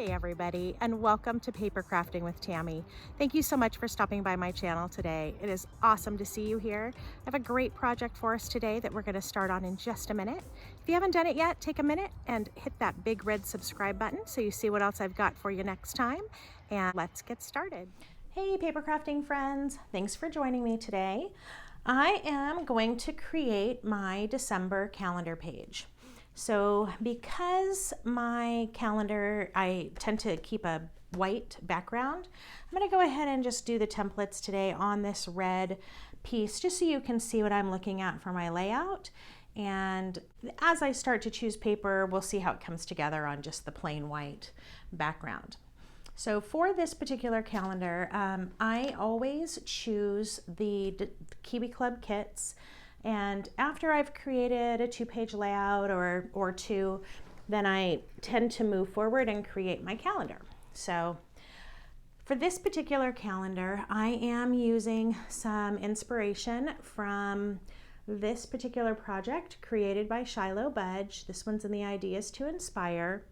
Hey everybody, and welcome to Paper Crafting with Tammi. Thank you so much for stopping by my channel today. It is awesome to see you here. I have a great project for us today that we're going to start on in just a minute. If you haven't done it yet, take a minute and hit that big red subscribe button so you see what else I've got for you next time, and let's get started. Hey paper crafting friends, thanks for joining me today. I am going to create my December calendar page. So because my calendar, I tend to keep a white background, I'm going to go ahead and just do the templates today on this red piece just so you can see what I'm looking at for my layout. And as I start to choose paper, we'll see how it comes together on just the plain white background. So for this particular calendar, I always choose the Kiwi Club kits. And after I've created a 2-page layout or two, then I tend to move forward and create my calendar. So for this particular calendar, I am using some inspiration from this particular project created by Shiloh Budge. This one's in the Ideas to Inspire.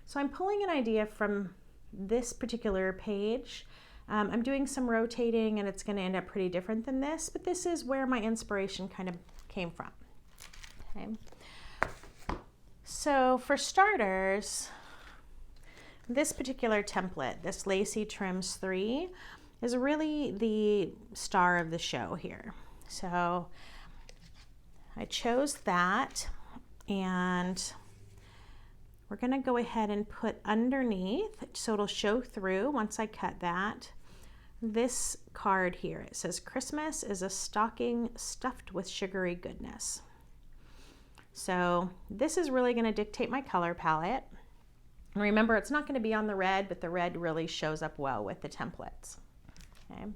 So I'm pulling an idea from this particular page. I'm doing some rotating and it's going to end up pretty different than this, but this is where my inspiration kind of came from. Okay. So for starters, this particular template, this Lacey Trims 3, is really the star of the show here. So I chose that, and we're going to go ahead and put underneath, so it'll show through once I cut that, this card here. It says, "Christmas is a stocking stuffed with sugary goodness." So this is really going to dictate my color palette. And remember, it's not going to be on the red, but the red really shows up well with the templates. Okay.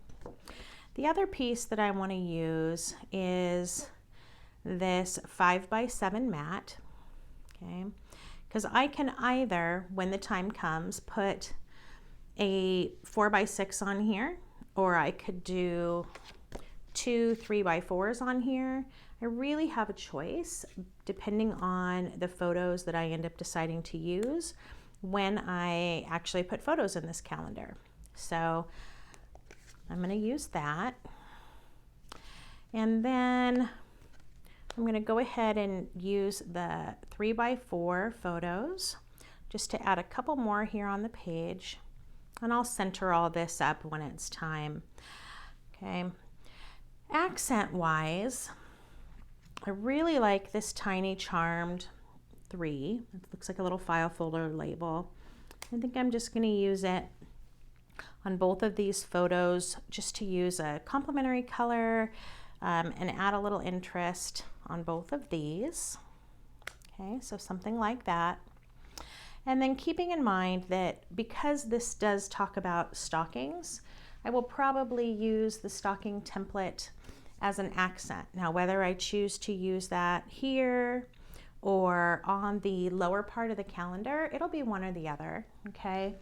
The other piece that I want to use is this 5x7 mat. Okay. Because I can either, when the time comes, put a 4x6 on here, or I could do 2 3x4s on here. I really have a choice depending on the photos that I end up deciding to use when I actually put photos in this calendar. So I'm going to use that. And then I'm going to go ahead and use the 3x4 photos just to add a couple more here on the page. And I'll center all this up when it's time. Okay. Accent-wise, I really like this tiny charmed 3. It looks like a little file folder label. I think I'm just going to use it on both of these photos just to use a complementary color and add a little interest on both of these. Okay, so something like that. And then keeping in mind that because this does talk about stockings, I will probably use the stocking template as an accent. Now, whether I choose to use that here or on the lower part of the calendar, it'll be one or the other, okay?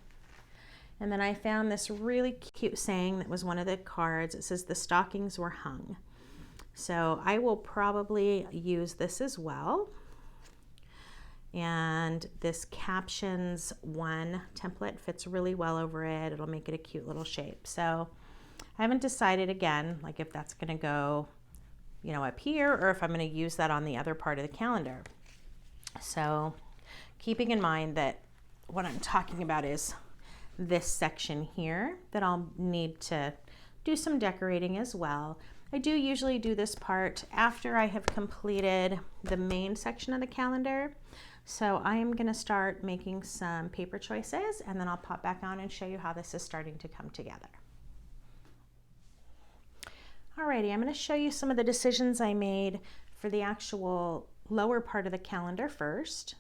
And then I found this really cute saying that was one of the cards. It says, "The stockings were hung." So I will probably use this as well. And this Captions 1 template fits really well over it. It'll make it a cute little shape. So I haven't decided again, like if that's going to go, you know, up here or if I'm going to use that on the other part of the calendar. So keeping in mind that what I'm talking about is this section here that I'll need to do some decorating as well. I do usually do this part after I have completed the main section of the calendar. So I am going to start making some paper choices, and then I'll pop back on and show you how this is starting to come together. Alrighty, I'm going to show you some of the decisions I made for the actual lower part of the calendar first.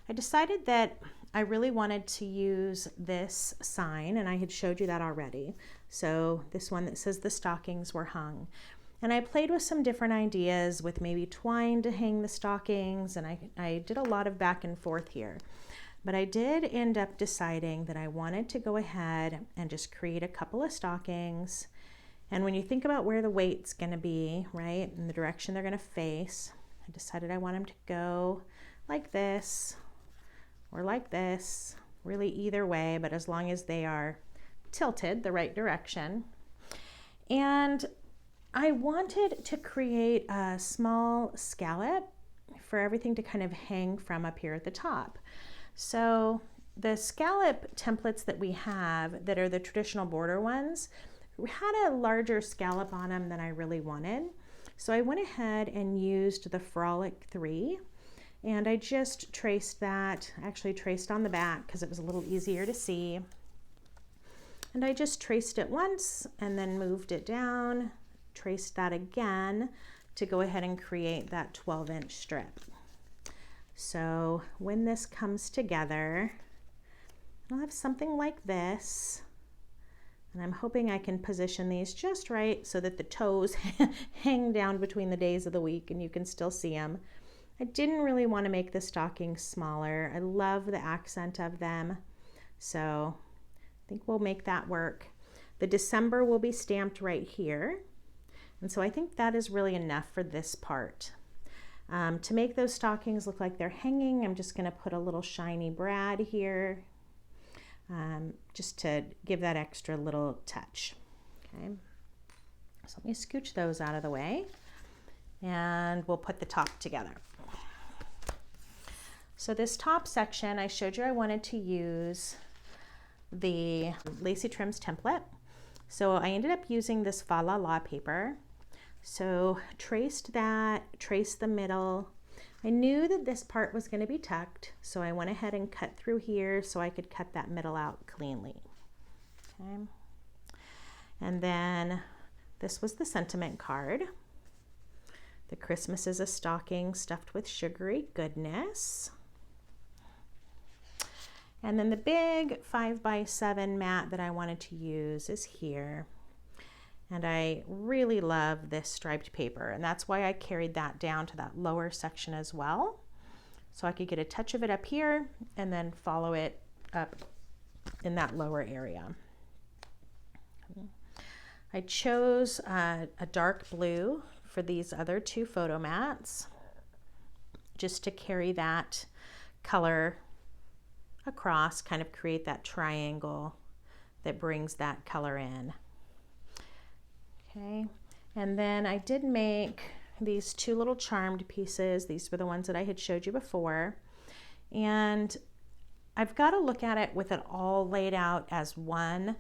I decided that I really wanted to use this sign, and I had showed you that already. So this one that says "The stockings were hung." And I played with some different ideas with maybe twine to hang the stockings, and I did a lot of back and forth here. But I did end up deciding that I wanted to go ahead and just create a couple of stockings. And when you think about where the weight's going to be, right, and the direction they're going to face, I decided I want them to go like this or like this really either way, but as long as they are tilted the right direction. And I wanted to create a small scallop for everything to kind of hang from up here at the top. So the scallop templates that we have that are the traditional border ones had a larger scallop on them than I really wanted. So I went ahead and used the Frolic 3, and I just traced that, actually traced on the back because it was a little easier to see. And I just traced it once and then moved it down, traced that again to go ahead and create that 12-inch strip. So when this comes together, I'll have something like this. And I'm hoping I can position these just right so that the toes hang down between the days of the week and you can still see them. I didn't really want to make the stockings smaller. I love the accent of them. So I think we'll make that work. The December will be stamped right here. And so I think that is really enough for this part. To make those stockings look like they're hanging, I'm just going to put a little shiny brad here. Just to give that extra little touch. Okay, so let me scooch those out of the way and we'll put the top together. So this top section, I showed you I wanted to use the Lacey Trims template. So I ended up using this Fa La La paper. So traced that, traced the middle. I knew that this part was going to be tucked, so I went ahead and cut through here so I could cut that middle out cleanly. Okay. And then this was the sentiment card. The Christmas is a stocking stuffed with sugary goodness. And then the big 5x7 mat that I wanted to use is here. And I really love this striped paper, and that's why I carried that down to that lower section as well. So I could get a touch of it up here and then follow it up in that lower area. I chose a dark blue for these other two photo mats, just to carry that color across, kind of create that triangle that brings that color in. Okay, and then I did make these two little charmed pieces. These were the ones that I had showed you before. And I've got to look at it with it all laid out as one,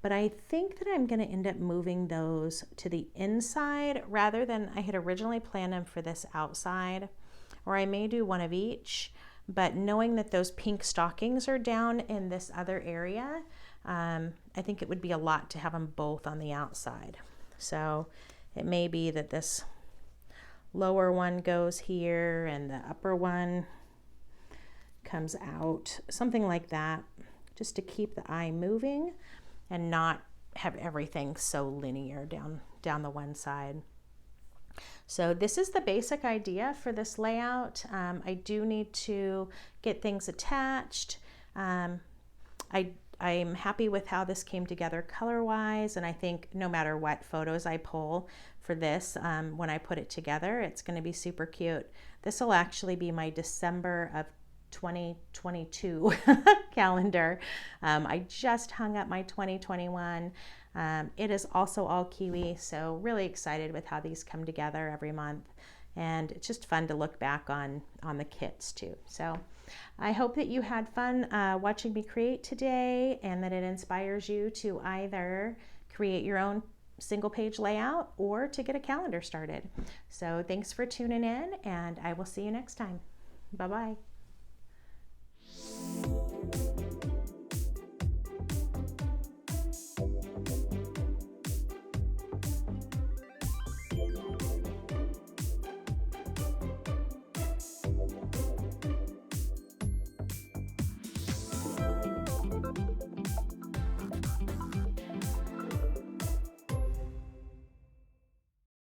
but I think that I'm going to end up moving those to the inside rather than I had originally planned them for this outside, or I may do one of each. But knowing that those pink stockings are down in this other area, I think it would be a lot to have them both on the outside. So it may be that this lower one goes here and the upper one comes out, something like that, just to keep the eye moving and not have everything so linear down the one side. So this is the basic idea for this layout. I do need to get things attached. I'm happy with how this came together color-wise, and I think no matter what photos I pull for this, when I put it together, it's going to be super cute. This will actually be my December of 2022 calendar. I just hung up my 2021. It is also all Kiwi, so really excited with how these come together every month. And it's just fun to look back on the kits too. So I hope that you had fun watching me create today, and that it inspires you to either create your own single page layout or to get a calendar started. So thanks for tuning in, and I will see you next time. Bye-bye.